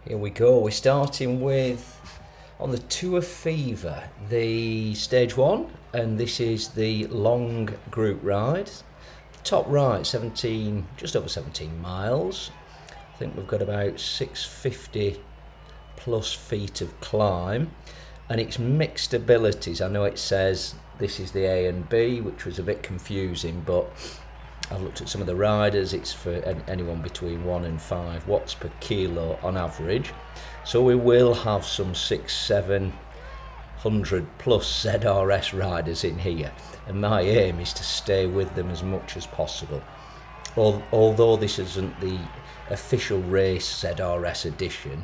Here we go. We're starting with, on the Tourfever, the stage 1, and this is the long group ride. Top right, 17, just over 17 miles. I think we've got about 650 plus feet of climb, and it's mixed abilities. I know it says this is the A and B, which was a bit confusing, but I've looked at some of the riders. It's for anyone between 1 and 5 watts per kilo on average. So we will have some 600-700 plus ZRS riders in here, and my aim is to stay with them as much as possible. Although this isn't the official race ZRS edition,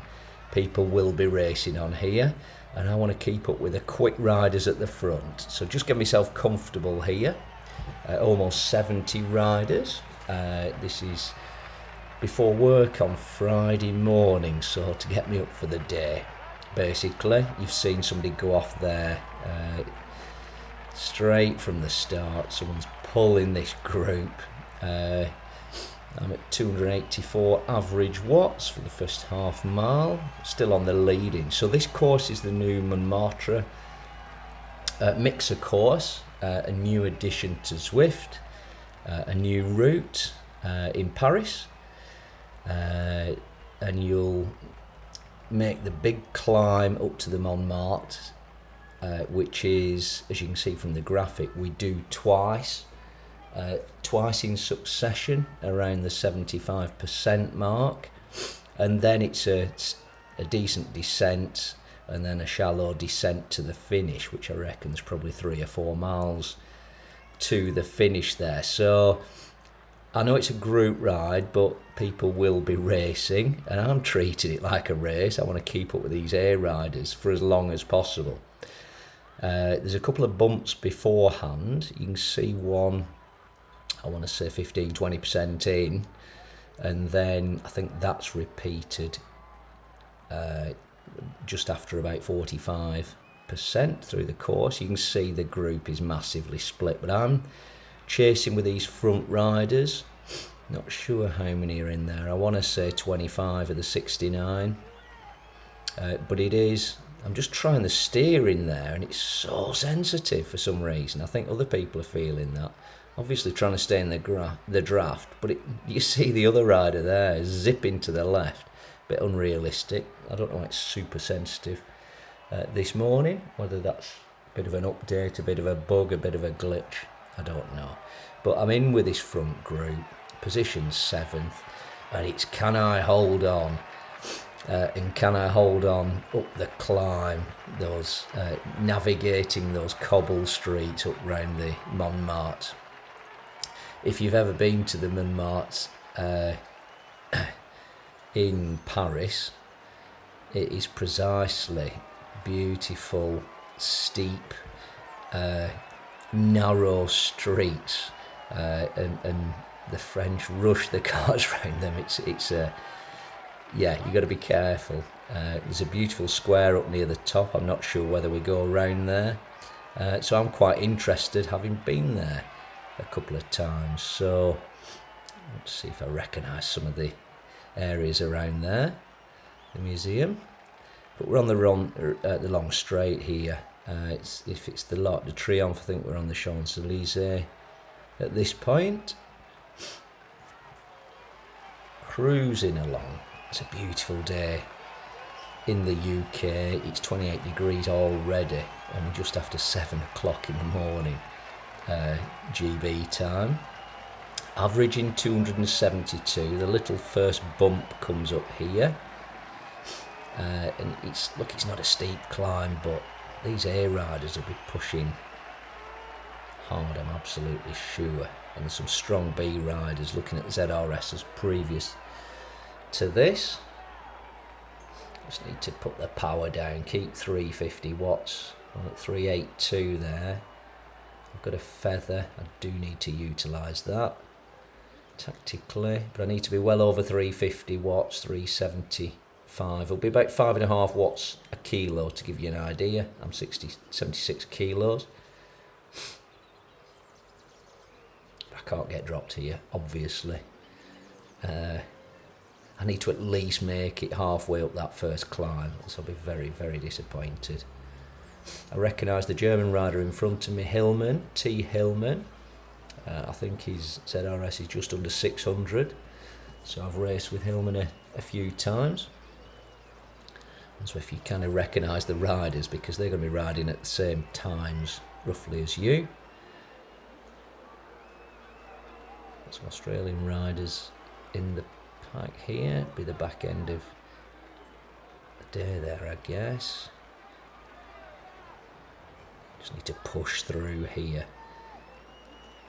people will be racing on here, and I want to keep up with the quick riders at the front. So just get myself comfortable here. Almost 70 riders. This is before work on Friday morning, so to get me up for the day. Basically, you've seen somebody go off there straight from the start. Someone's pulling this group. I'm at 284 average watts for the first half mile, still on the leading. So this course is the new MONTMARTRE mixer course, a new addition to Zwift, a new route in Paris, and you'll make the big climb up to the Montmartre, which is, as you can see from the graphic, we do twice in succession around the 75% mark, and then it's a decent descent, and then a shallow descent to the finish, which I reckon is probably 3 or 4 miles to the finish there. So I know it's a group ride, but people will be racing, and I'm treating it like a race. I want to keep up with these A riders for as long as possible. There's a couple of bumps beforehand. You can see one, I want to say 15-20% in, and then I think that's repeated just after about 45% through the course. You can see the group is massively split, but I'm chasing with these front riders. Not sure how many are in there. I want to say 25 of the 69, but it is, I'm just trying the steering there, and it's so sensitive for some reason. I think other people are feeling that. Obviously trying to stay in the draft, but you see the other rider there zipping to the left. Bit unrealistic. I don't know why it's super sensitive this morning, whether that's a bit of an update, a bit of a bug, a bit of a glitch, I don't know. But I'm in with this front group, position 7th, and it's can I hold on, and can I hold on up the climb, those navigating those cobble streets up round the Montmartre. If you've ever been to the Montmartre in Paris, it is precisely beautiful, steep, narrow streets, and the French rush the cars around them. It's yeah, you got to be careful. There's a beautiful square up near the top. I'm not sure whether we go around there, so I'm quite interested, having been there a couple of times. So let's see if I recognise some of the areas around there, the museum. But we're on the long straight here. If it's the L'Arc de Triomphe, I think we're on the Champs-Élysées at this point. Cruising along. It's a beautiful day in the UK. It's 28 degrees already, and we're just after 7 o'clock in the morning, GB time. Averaging 272. The little first bump comes up here, and it's not a steep climb, but these A riders will be pushing hard, I'm absolutely sure. And there's some strong B riders looking at the ZRSs previous to this. Just need to put the power down, keep 350 watts. I'm at 382 there. I've got a feather, I do need to utilise that tactically, but I need to be well over 350 watts, 375. It'll be about 5.5 watts a kilo to give you an idea. I'm 76 kilos. I can't get dropped here, obviously. I need to at least make it halfway up that first climb, else I'll be very, very disappointed. I recognise the German rider in front of me, Hillman, T. Hillman. I think his ZRS is just under 600. So I've raced with Hillman a few times. And so if you kind of recognise the riders, because they're going to be riding at the same times roughly as you. Some Australian riders in the pack here. Be the back end of the day there, I guess. Just need to push through here.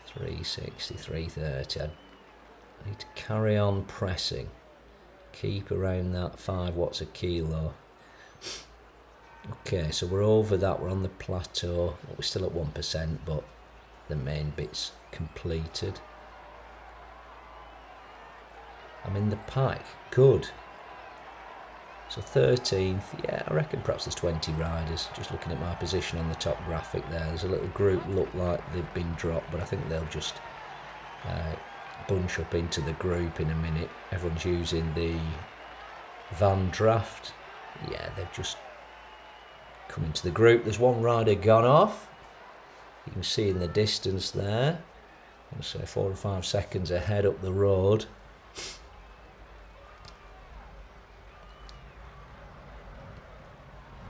360, 330. I need to carry on pressing. Keep around that 5 watts a kilo. Okay, so we're over that. We're on the plateau. We're still at 1%, but the main bit's completed. I'm in the pack. Good. So 13th. Yeah, I reckon perhaps there's 20 riders. Just looking at my position on the top graphic there. There's a little group look like they've been dropped, but I think they'll just bunch up into the group in a minute. Everyone's using the van draft. Yeah, they've just come into the group. There's one rider gone off. You can see in the distance there. I'll say 4 or 5 seconds ahead up the road.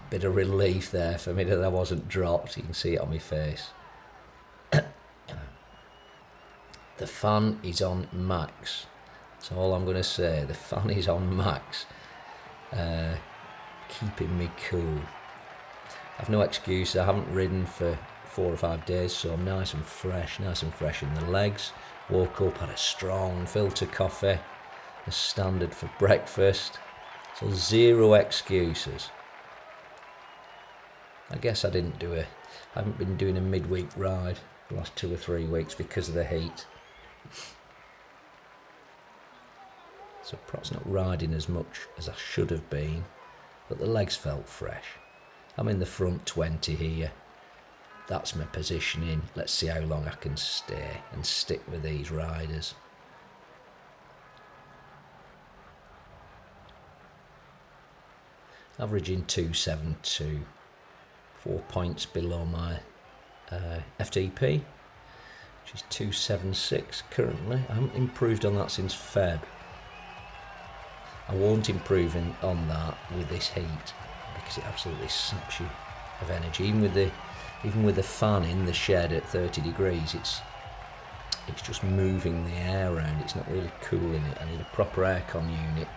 Bit of relief there for me that I wasn't dropped. You can see it on my face. The fan is on max. That's all I'm going to say. The fan is on max. Keeping me cool. I've no excuse. I haven't ridden for 4 or 5 days, so I'm nice and fresh in the legs. Woke up, had a strong filter coffee, as standard for breakfast. So 0 excuses. I guess I haven't been doing a midweek ride the last 2 or 3 weeks because of the heat. So perhaps not riding as much as I should have been, but the legs felt fresh. I'm in the front 20 here. That's my positioning. Let's see how long I can stay and stick with these riders. Averaging 272. 4 points below my FTP, which is 276 currently. I haven't improved on that since Feb. I won't improve on that with this heat because it absolutely saps you of energy. Even with the fan in the shed at 30 degrees, it's just moving the air around. It's not really cooling it. I need a proper aircon unit,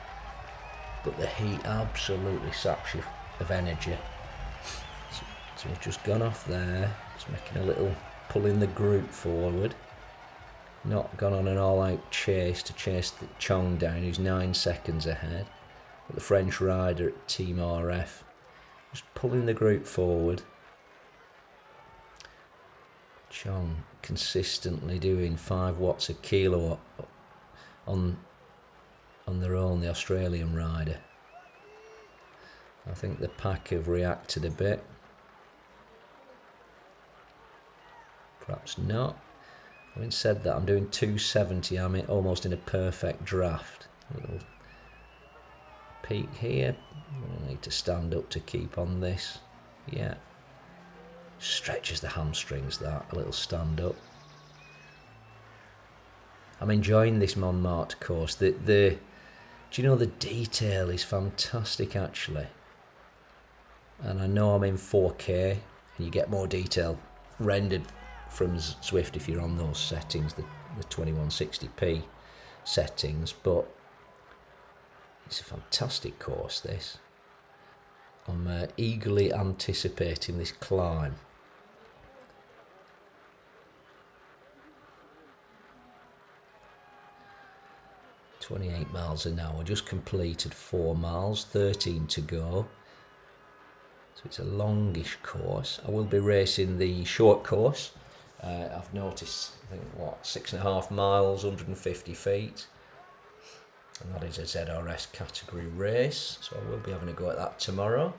but the heat absolutely saps you of energy. So we've just gone off there, just making a little pulling the group forward. Not gone on an all-out chase to chase the Chong down, who's 9 seconds ahead. But the French rider at Team RF, just pulling the group forward. Chong consistently doing 5 watts a kilo on their own, the Australian rider. I think the pack have reacted a bit. Perhaps not. Having said that, I'm doing 270. I'm almost in a perfect draft. A little peak here. I need to stand up to keep on this. Yeah. Stretches the hamstrings, that. A little stand up. I'm enjoying this Montmartre course. Do you know the detail is fantastic actually? And I know I'm in 4K and you get more detail rendered from Zwift if you're on those settings, the 2160p settings, but it's a fantastic course this. I'm eagerly anticipating this climb. .28 miles an hour, just completed 4 miles, 13 to go. So it's a longish course. I will be racing the short course. I've noticed, I think, 6.5 miles, 150 feet. And that is a ZRS category race. So I will be having a go at that tomorrow.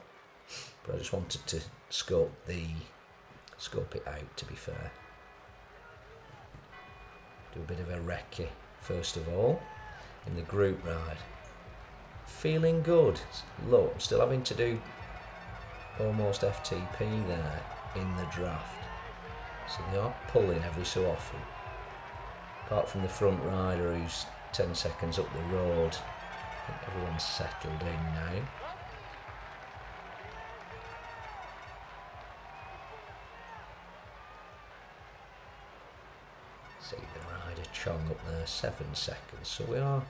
But I just wanted to scope it out, to be fair. Do a bit of a recce, first of all, in the group ride. feeling good. Look, I'm still having to do almost FTP there in the draft. So they are pulling every so often. Apart from the front rider who's 10 seconds up the road. I think everyone's settled in now. See the rider Chong up there, 7 seconds. So we are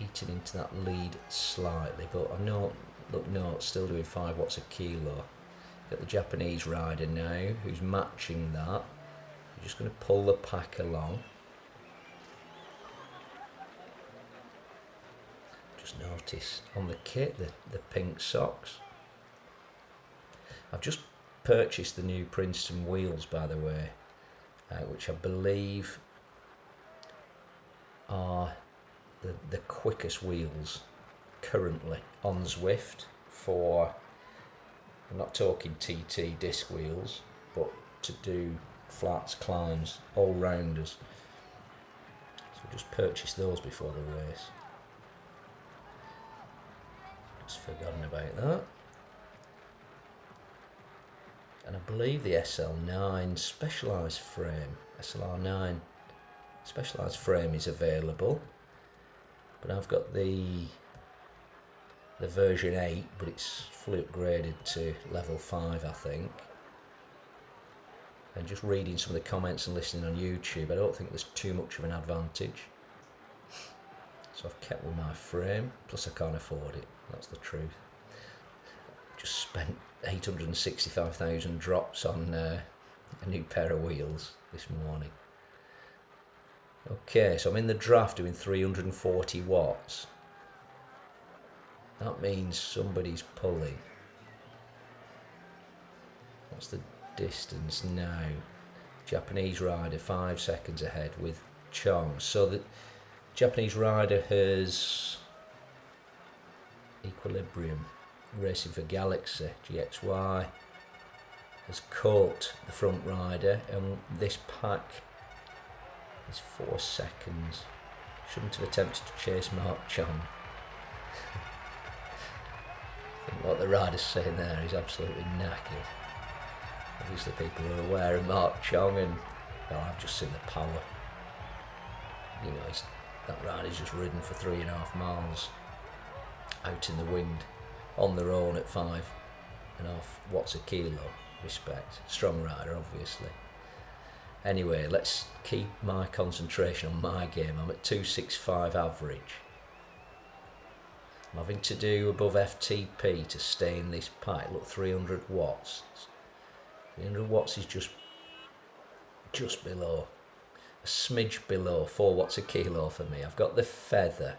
eating into that lead slightly, but I know, look, no, it's still doing 5 watts a kilo. Got the Japanese rider now who's matching that. I'm just going to pull the pack along. Just notice on the kit the pink socks. I've just purchased the new Princeton wheels, by the way, which I believe are the quickest wheels currently on Zwift for, I'm not talking TT disc wheels, but to do flats, climbs, all rounders. So just purchased those before the race. Just forgotten about that. And I believe the SL9 specialised frame, SLR9 specialised frame is available, but I've got the version 8, but it's fully upgraded to level 5, I think. And just reading some of the comments and listening on YouTube, I don't think there's too much of an advantage. So I've kept with my frame, plus I can't afford it, that's the truth. Just spent 865,000 drops on a new pair of wheels this morning. Okay, so I'm in the draft doing 340 watts. That means somebody's pulling. What's the distance now? Japanese rider 5 seconds ahead with Chong. So the Japanese rider has Equilibrium racing for Galaxy GXY has caught the front rider, and this pack is 4 seconds. Shouldn't have attempted to chase Mark Chong. I think what the rider's saying there is absolutely knackered. Obviously people are aware of Mark Chong, and well, I've just seen the power. You know, that rider's just ridden for 3.5 miles out in the wind on their own at 5.5 watts a kilo. Respect. Strong rider, obviously. Anyway, let's keep my concentration on my game. I'm at 265 average. I'm having to do above FTP to stay in this pack. Look, 300 watts. 300 watts is just below, a smidge below 4 watts a kilo for me. I've got the feather.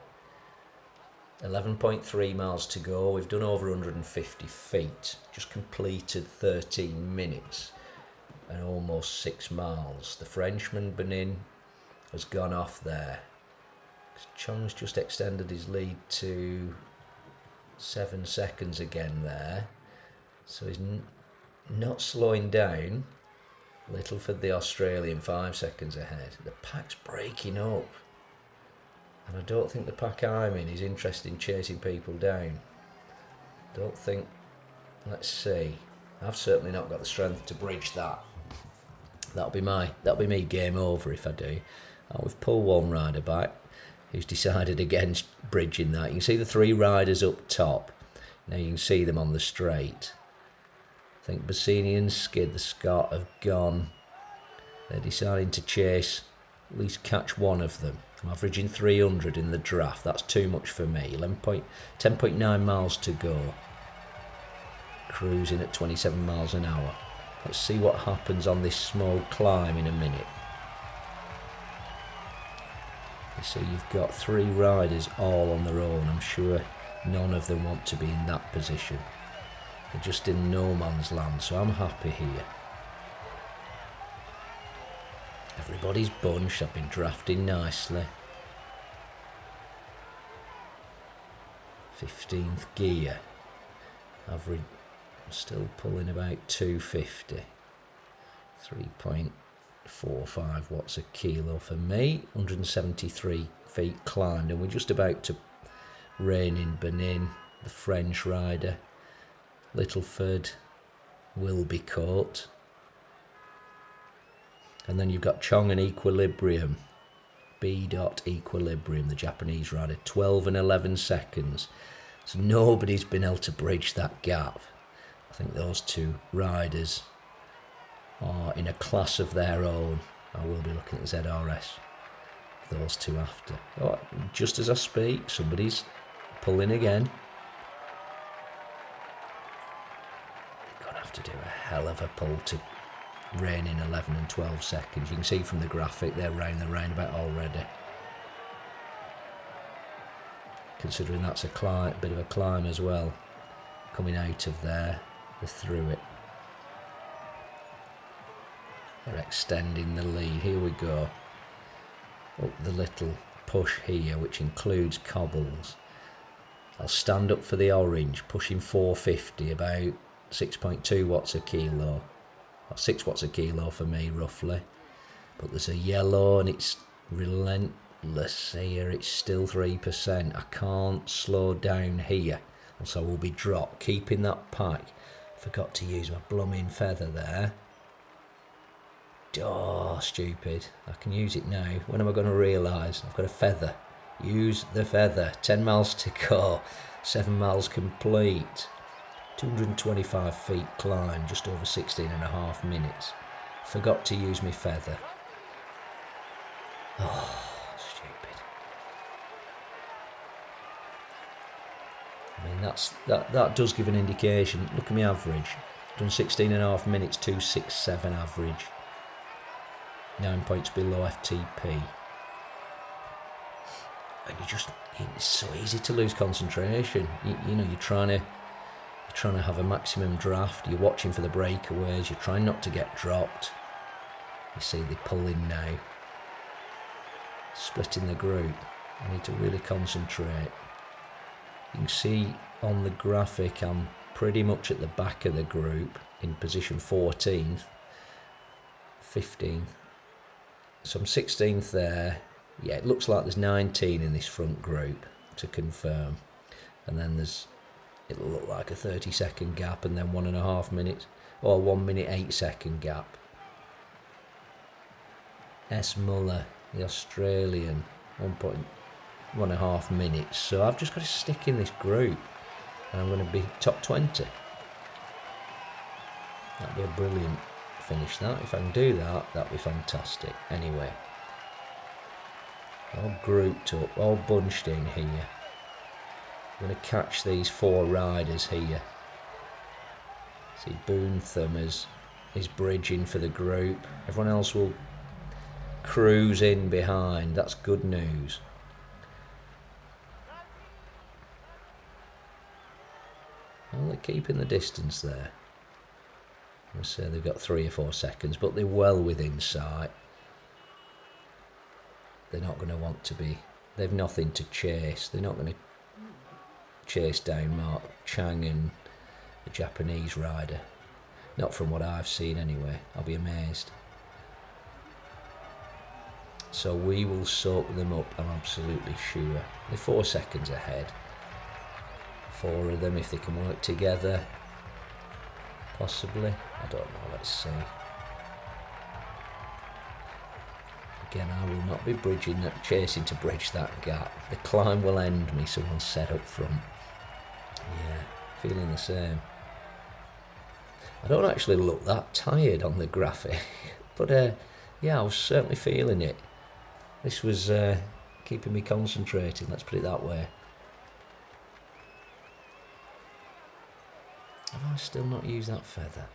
11.3 miles to go. We've done over 150 feet. Just completed 13 minutes and almost 6 miles. The Frenchman Benin has gone off there. Chong's just extended his lead to 7 seconds again there. So he's not slowing down. Littleford, the Australian, 5 seconds ahead. The pack's breaking up. And I don't think the pack I'm in is interested in chasing people down. Don't think, let's see. I've certainly not got the strength to bridge that. That'll be me game over if I do. We've pulled one rider back who's decided against bridging that. You can see the 3 riders up top. Now you can see them on the straight. I think Bassini and Skid, the Scot, have gone. They're deciding to chase, at least catch one of them. I'm averaging 300 in the draft. That's too much for me. 10.9 miles to go. Cruising at 27 miles an hour. Let's see what happens on this small climb in a minute. You see, you've got 3 riders all on their own. I'm sure none of them want to be in that position. They're just in no man's land, so I'm happy here. Everybody's bunched. I've been drafting nicely. 15th gear. Average, I'm still pulling about 250. 3.8 4 or 5 watts a kilo for me. 173 feet climbed, and we're just about to rein in Benin, the French rider. Littleford will be caught. And then you've got Chong and Equilibrium. B. Equilibrium, the Japanese rider, 12 and 11 seconds. So nobody's been able to bridge that gap. I think those two riders are in a class of their own. I will be looking at the ZRS. Those two after. Oh, just as I speak, somebody's pulling again. They're going to have to do a hell of a pull to rein in 11 and 12 seconds. You can see from the graphic they're round the roundabout already. Considering that's a bit of a climb as well. Coming out of there, they're through it. They're extending the lead. Here we go. Up the little push here, which includes cobbles. I'll stand up for the orange, pushing 450, about 6.2 watts a kilo. 6 watts a kilo for me, roughly. But there's a yellow and it's relentless here. It's still 3%. I can't slow down here, else I will be dropped. Keeping that pack. Forgot to use my blooming feather there. Oh, stupid. I can use it now. When am I going to realise? I've got a feather. Use the feather. 10 miles to go. 7 miles complete. 225 feet climb, just over 16 and a half minutes. Forgot to use my feather. Oh, stupid. I mean, that does give an indication. Look at my average. Done 16 and a half minutes, 267 average. 9 points below FTP. And it's so easy to lose concentration. You know, you're trying to have a maximum draft. You're watching for the breakaways. You're trying not to get dropped. You see they pull in now. Splitting the group. I need to really concentrate. You can see on the graphic I'm pretty much at the back of the group in position 14th, 15th. So I'm 16th there. Yeah, it looks like there's 19 in this front group to confirm. And then it'll look like a 30-second gap and then 1.5 minutes, or 1 minute 8-second gap. S. Muller, the Australian, 1.5 minutes. So I've just got to stick in this group and I'm going to be top 20. That'd be a brilliant finish, that. If I can do that, that'd be fantastic. Anyway, all grouped up, all bunched in here. I'm going to catch these 4 riders here. See, Boontham is bridging for the group. Everyone else will cruise in behind. That's good news. Well, they're keeping the distance there. I say they've got 3 or 4 seconds, but they're well within sight. They're not going to want to be. They've nothing to chase. They're not going to chase down Mark Chang and the Japanese rider. Not from what I've seen anyway. I'll be amazed. So we will soak them up, I'm absolutely sure. They're 4 seconds ahead. 4 of them, if they can work together. Possibly. I don't know, let's see. Again, I will not be chasing to bridge that gap. The climb will end me, someone's set up front. Yeah, feeling the same. I don't actually look that tired on the graphic, but yeah, I was certainly feeling it. This was keeping me concentrating, let's put it that way. Have I still not used that feather?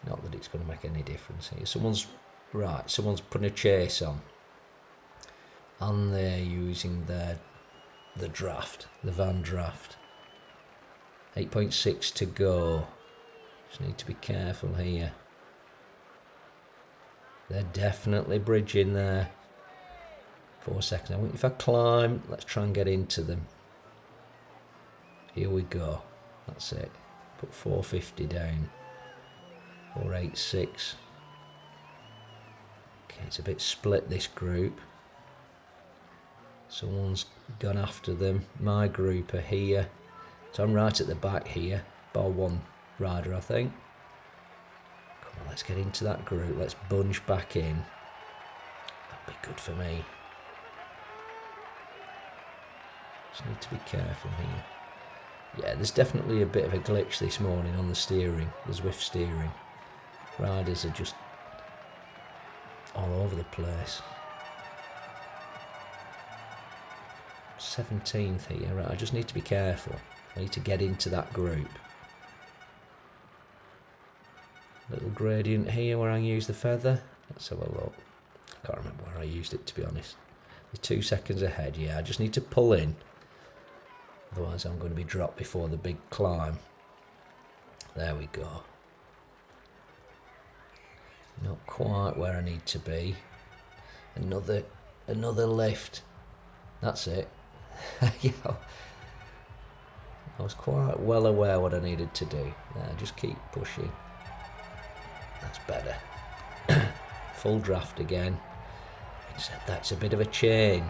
Not that it's going to make any difference here. Someone's putting a chase on. And they're using the draft, the van draft. 8.6 to go. Just need to be careful here. They're definitely bridging there. 4 seconds. I think if I climb, let's try and get into them. Here we go. That's it. Put 450 down. 486. Okay, it's a bit split, this group. Someone's gone after them. My group are here. So I'm right at the back here. Bar one rider, I think. Come on, let's get into that group. Let's bunch back in. That'll be good for me. Just need to be careful here. Yeah, there's definitely a bit of a glitch this morning on the steering, the Zwift steering. Riders are just all over the place. 17th here, right, I just need to be careful. I need to get into that group. Little gradient here where I use the feather. Let's have a look. I can't remember where I used it, to be honest. We're 2 seconds ahead, yeah, I just need to pull in. Otherwise I'm going to be dropped before the big climb. There we go. Not quite where I need to be. Another lift. That's it. Yeah. I was quite well aware what I needed to do. There, just keep pushing. That's better. Full draft again. Except that's a bit of a chain.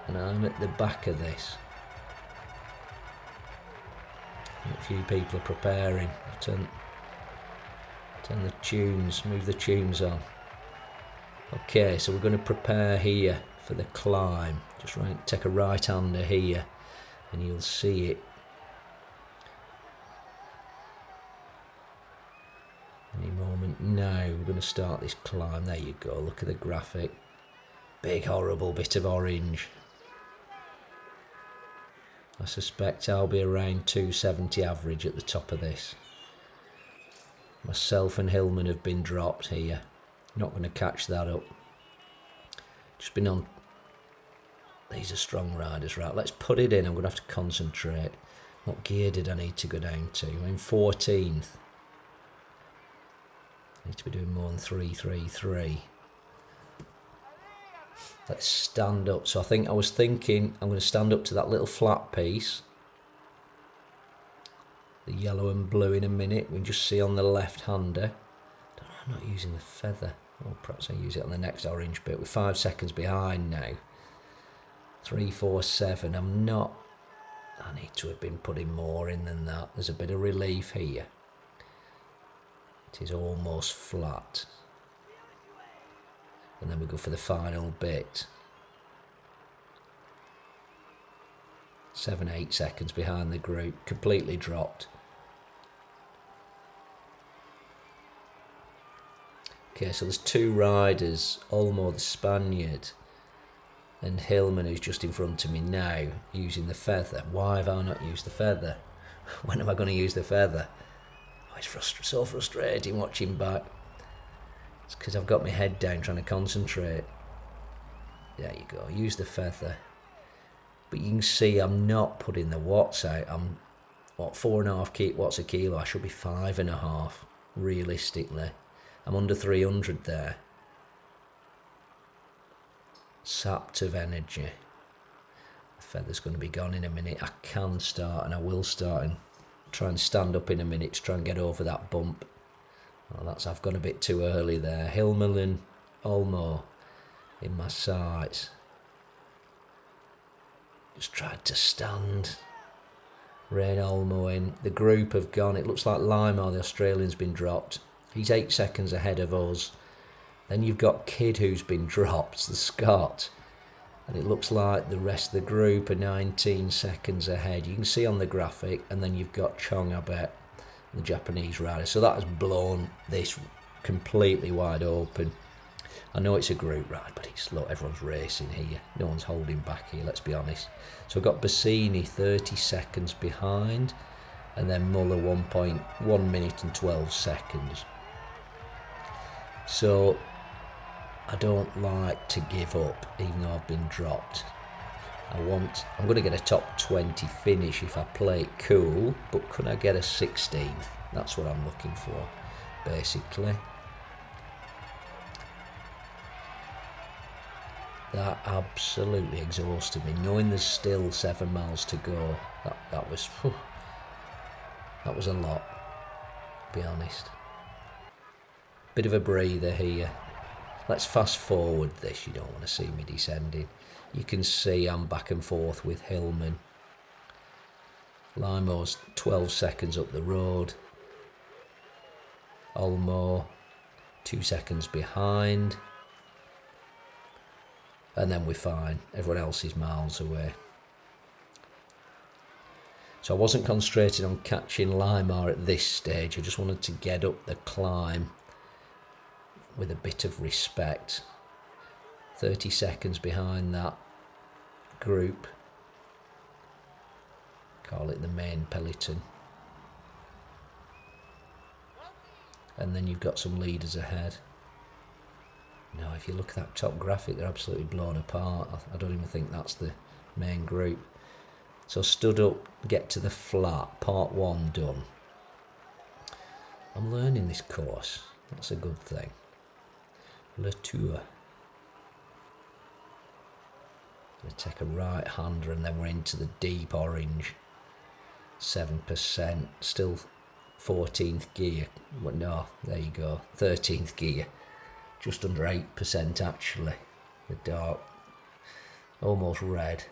And I'm at the back of this. A few people are preparing. Turn the tunes, move the tunes on. Okay, so we're going to prepare here for the climb. Just take a right-hander here and you'll see it. Any moment now, we're going to start this climb. There you go, look at the graphic. Big horrible bit of orange. I suspect I'll be around 270 average at the top of this. Myself and Hillman have been dropped here. Not going to catch that up. Just been on. These are strong riders, right? Let's put it in. I'm going to have to concentrate. What gear did I need to go down to? I'm in 14th. I need to be doing more than 333. Let's stand up. So I was thinking I'm going to stand up to that little flat piece. The yellow and blue in a minute. We can just see on the left-hander. I'm not using the feather. Well, perhaps I use it on the next orange bit. We're 5 seconds behind now. 347. I need to have been putting more in than that. There's a bit of relief here. It is almost flat. And then we go for the final bit. 7, 8 seconds behind the group. Completely dropped. Okay, so there's 2 riders. Olmo the Spaniard and Hillman, who's just in front of me now, using the feather. Why have I not used the feather? When am I going to use the feather? Oh, it's so frustrating watching back. It's because I've got my head down trying to concentrate. There you go, use the feather. But you can see I'm not putting the watts out. I'm, 4.5 watts a kilo? I should be 5.5, realistically. I'm under 300 there. Sapped of energy. The feather's going to be gone in a minute. I can start, and I will start and try and stand up in a minute to try and get over that bump. Oh, I've gone a bit too early there. Hillman and Olmo in my sights. Just tried to stand. Rain Olmo in. The group have gone. It looks like Limo, the Australian's been dropped. He's 8 seconds ahead of us. Then you've got Kidd, who's been dropped, the Scot. And it looks like the rest of the group are 19 seconds ahead. You can see on the graphic. And then you've got Chong, I bet, the Japanese rider. So that has blown this completely wide open. I know it's a group ride, but look, everyone's racing here. No one's holding back here, let's be honest. So I've got Bassini 30 seconds behind. And then Muller 1 minute and 12 seconds. So I don't like to give up, even though I've been dropped. I'm going to get a top 20 finish if I play it cool, but could I get a 16th? That's what I'm looking for, basically. That absolutely exhausted me, knowing there's still 7 miles to go. That was a lot, to be honest. Bit of a breather here. Let's fast forward this. You don't want to see me descending. You can see I'm back and forth with Hillman. Limo's 12 seconds up the road. Olmo 2 seconds behind. And then we're fine. Everyone else is miles away. So I wasn't concentrating on catching Limar at this stage. I just wanted to get up the climb with a bit of respect. 30 seconds behind that group. Call it the main peloton. And then you've got some leaders ahead. Now, if you look at that top graphic, they're absolutely blown apart. I don't even think that's the main group. So stood up, get to the flat, part 1 done. I'm learning this course. That's a good thing. Le Tour. Gonna take a right hander and then we're into the deep orange. 7%, still 14th gear. Well, no, there you go, 13th gear. Just under 8% actually. The dark, almost red.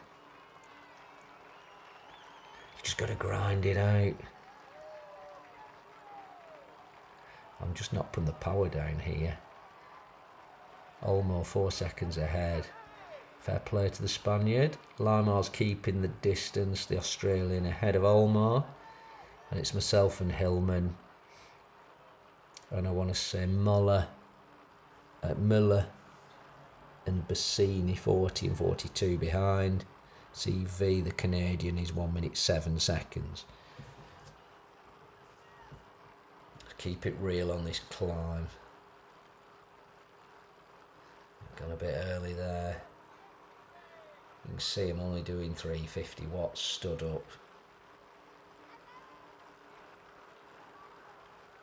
You just got to grind it out. I'm just not putting the power down here. Olmo 4 seconds ahead. Fair play to the Spaniard. Limar's keeping the distance, the Australian ahead of Olmo. And it's myself and Hillman. And I want to say Miller and Bassini 40 and 42 behind. CV, the Canadian, is 1 minute 7 seconds. Keep it real on this climb. Gone a bit early there. You can see I'm only doing 350 watts stood up.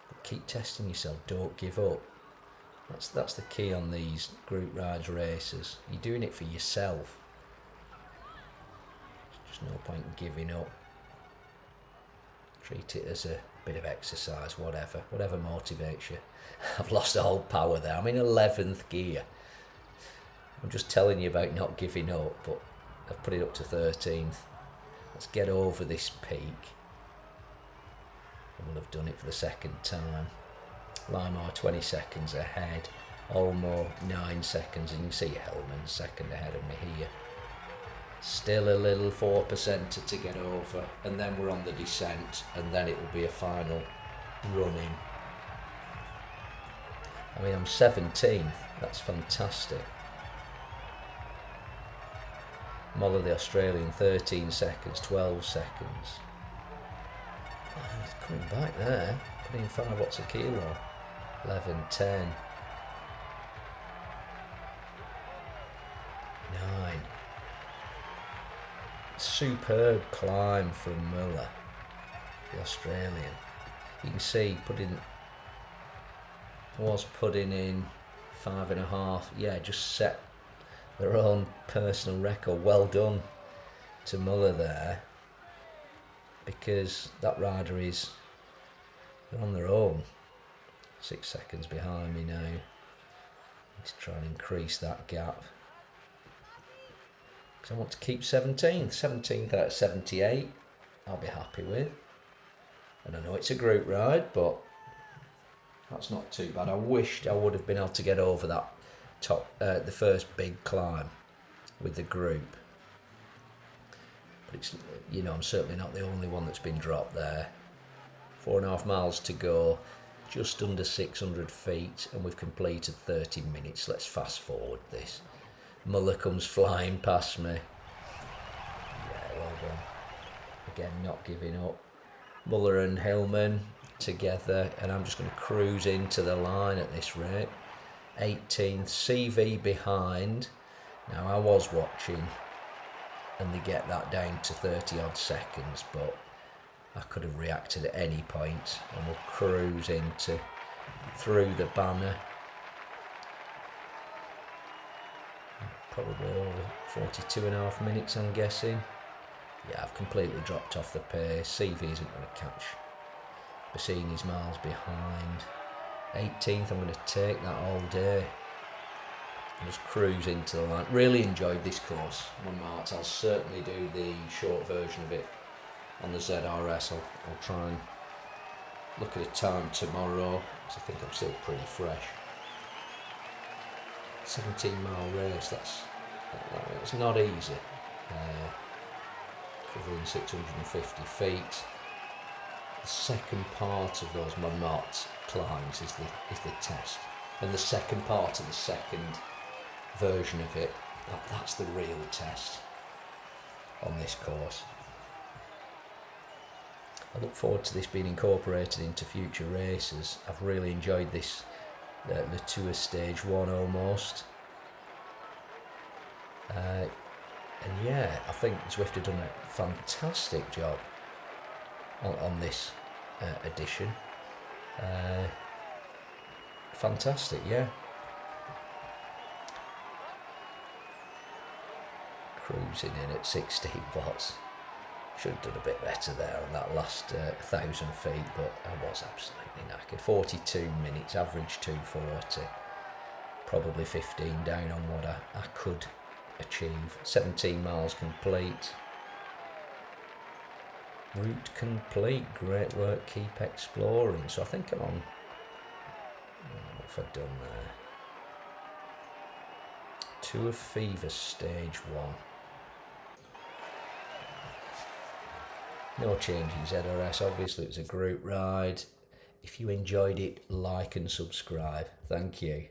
But keep testing yourself, don't give up. That's the key on these group rides races. You're doing it for yourself. There's just no point in giving up. Treat it as a bit of exercise, whatever motivates you. I've lost the whole power there. I'm in 11th gear. I'm just telling you about not giving up, but I've put it up to 13th. Let's get over this peak. And we'll have done it for the second time. Limar 20 seconds ahead. Olmo 9 seconds, and you can see Hellman second ahead of me here. Still a little 4% to get over, and then we're on the descent, and then it will be a final running. I mean, I'm 17th. That's fantastic. Muller, the Australian, 13 seconds, 12 seconds. Oh, he's coming back there, putting in 5 watts a kilo. 11, 10. 9. Superb climb from Muller, the Australian. You can see was putting in 5.5. Yeah, just set their own personal record. Well done to Muller there, because that rider they're on their own. 6 seconds behind me now. Need to try and increase that gap, because I want to keep 17th out of 78. I'll be happy with. And I know it's a group ride, but that's not too bad. I wished I would have been able to get over that the first big climb with the group. But it's, I'm certainly not the only one that's been dropped there. 4.5 miles to go, just under 600 feet, and we've completed 30 minutes. Let's fast forward this. Muller comes flying past me. Yeah, well done. Again, not giving up. Muller and Hillman together, and I'm just going to cruise into the line at this rate. 18th, CV behind. Now I was watching, and they get that down to 30 odd seconds, but I could have reacted at any point, and we'll cruise through the banner. Probably over 42.5 minutes, I'm guessing. Yeah, I've completely dropped off the pace. CV isn't going to catch. Bassini's miles behind. 18th, I'm going to take that all day. Just cruise into the line. Really enjoyed this course, Montmartre. I'll certainly do the short version of it on the ZRS. I'll try and look at a time tomorrow, because I think I'm still pretty fresh. 17-mile race, that's not easy. Covering 650 feet. The second part of those Montmartre climbs is the test. And the second part of the second version of it, that's the real test on this course. I look forward to this being incorporated into future races. I've really enjoyed this, the Tour Stage 1 almost. And yeah, I think Zwift have done a fantastic job on this edition. Fantastic, yeah. Cruising in at 16 watts. Should have done a bit better there on that last 1,000 feet, but I was absolutely knackered. 42 minutes, average 240. Probably 15 down on what I could achieve. 17 miles complete. Route complete. Great work, keep exploring. So I think I'm on... What have I done there? Tourfever Stage 1. No change in ZRS, obviously it was a group ride. If you enjoyed it, like and subscribe. Thank you.